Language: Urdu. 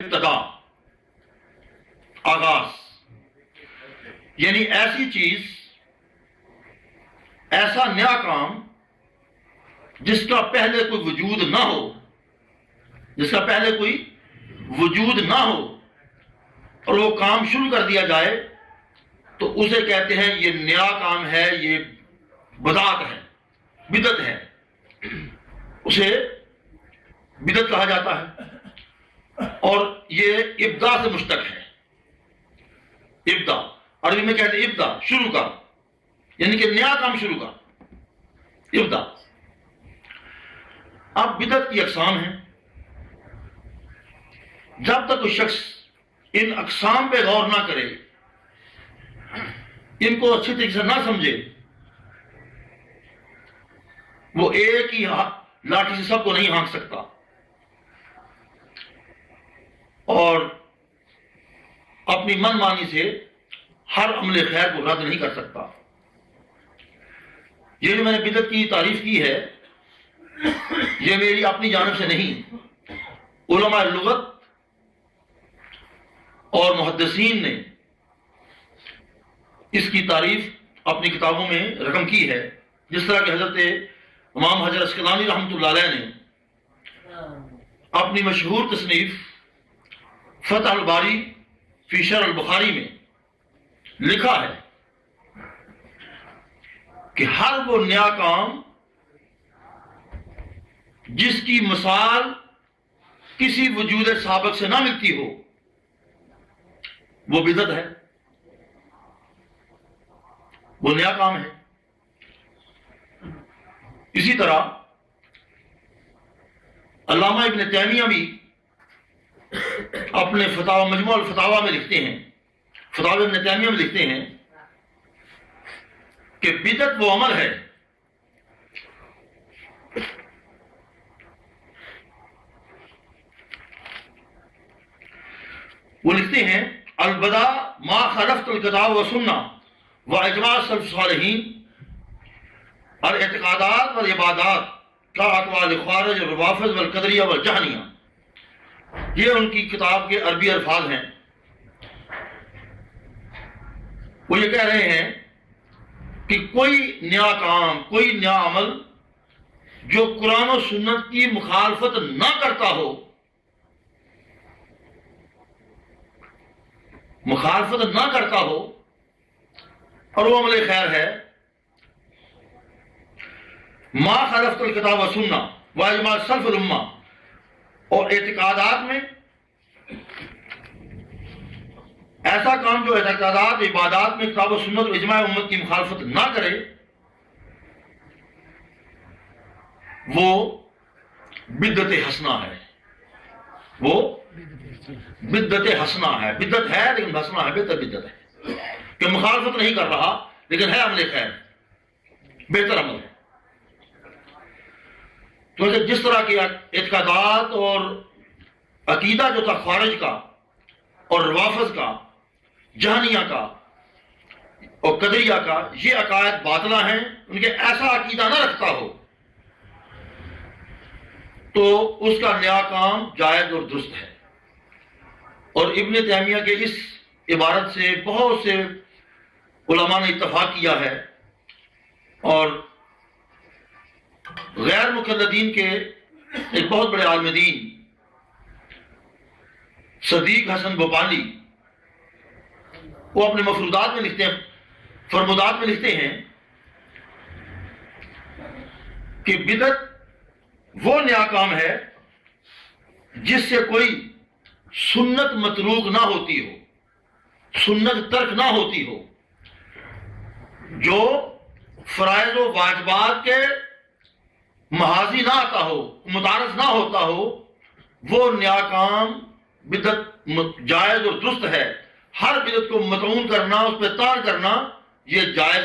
ابتدا، آغاز، یعنی ایسی چیز، ایسا نیا کام جس کا پہلے کوئی وجود نہ ہو، جس کا پہلے کوئی وجود نہ ہو اور وہ کام شروع کر دیا جائے تو اسے کہتے ہیں یہ نیا کام ہے، یہ بدعت ہے، بدعت ہے، اسے بدعت کہا جاتا ہے۔ اور یہ ابدا سے مشتق ہے۔ ابدا عربی میں کہتے ہیں ابدا، شروع کا، یعنی کہ نیا کام شروع کا، ابدا۔ اب بدعت کی اقسام ہیں، جب تک کوئی شخص ان اقسام پہ غور نہ کرے، ان کو اچھی طریقے سے نہ سمجھے، وہ ایک ہی لاٹھی سے سب کو نہیں ہانک سکتا اور اپنی من مانی سے ہر عمل خیر کو رد نہیں کر سکتا۔ یہ جو میں نے بدعت کی تعریف کی ہے، یہ میری اپنی جانب سے نہیں، علماء لغت اور محدثین نے اس کی تعریف اپنی کتابوں میں رقم کی ہے، جس طرح کہ حضرت امام حجر اسقلانی رحمۃ اللہ علیہ نے اپنی مشہور تصنیف فتح الباری فی شرح البخاری میں لکھا ہے کہ ہر وہ نیا کام جس کی مثال کسی وجود سابق سے نہ ملتی ہو وہ بدعت ہے، وہ نیا کام ہے۔ اسی طرح علامہ ابن تیمیہ بھی اپنے فتاوی مجموع الفتاوی میں لکھتے ہیں، فتاوی ابن تیمیہ میں لکھتے ہیں کہ بدعت وہ عمل ہے وہ لکھتے ہیں البدا ما خالفت الکتاب و سنہ و اجماع سلف صالحین، اور اعتقادات اور عبادات کا اقوال خوارج اور روافض والقدریہ والجہمیہ، یہ ان کی کتاب کے عربی الفاظ ہیں۔ وہ یہ کہہ رہے ہیں کہ کوئی نیا کام، کوئی نیا عمل جو قرآن و سنت کی مخالفت نہ کرتا ہو، مخالفت نہ کرتا ہو اور وہ عمل خیر ہے، ما خالفت الکتاب و سنہ و اجماع سلف الامہ، اور اعتقادات میں ایسا کام جو اعتقادات عبادات میں کتاب و سنت و اجماع امت کی مخالفت نہ کرے وہ بدعت حسنہ ہے، وہ بدعت حسنہ ہے، بدعت ہے لیکن حسنہ ہے، بہتر بدعت ہے کہ مخالفت نہیں کر رہا لیکن ہے عمل خیر، بہتر عمل ہے۔ تو جس طرح کے اعتقادات اور عقیدہ جو تھا خوارج کا اور روافض کا، جہنیہ کا اور قدریہ کا، یہ عقائد باطلہ ہیں، ان کے ایسا عقیدہ نہ رکھتا ہو تو اس کا نیا کام جائز اور درست ہے۔ اور ابن تیمیہ کے اس عبارت سے بہت سے علماء نے اتفاق کیا ہے، اور غیر مقلدین کے ایک بہت بڑے عالم دین صدیق حسن بھوپالی، وہ اپنے مفروضات میں لکھتے ہیں، فرمودات میں لکھتے ہیں کہ بدعت وہ نیا کام ہے جس سے کوئی سنت متروک نہ ہوتی ہو، سنت ترک نہ ہوتی ہو، جو فرائض و واجبات کے محاذی نہ آتا ہو، متعارض نہ ہوتا ہو، وہ نیا کام بدعت جائز اور درست ہے۔ ہر بدعت کو مطعون کرنا، اس پہ طعن کرنا، یہ جائز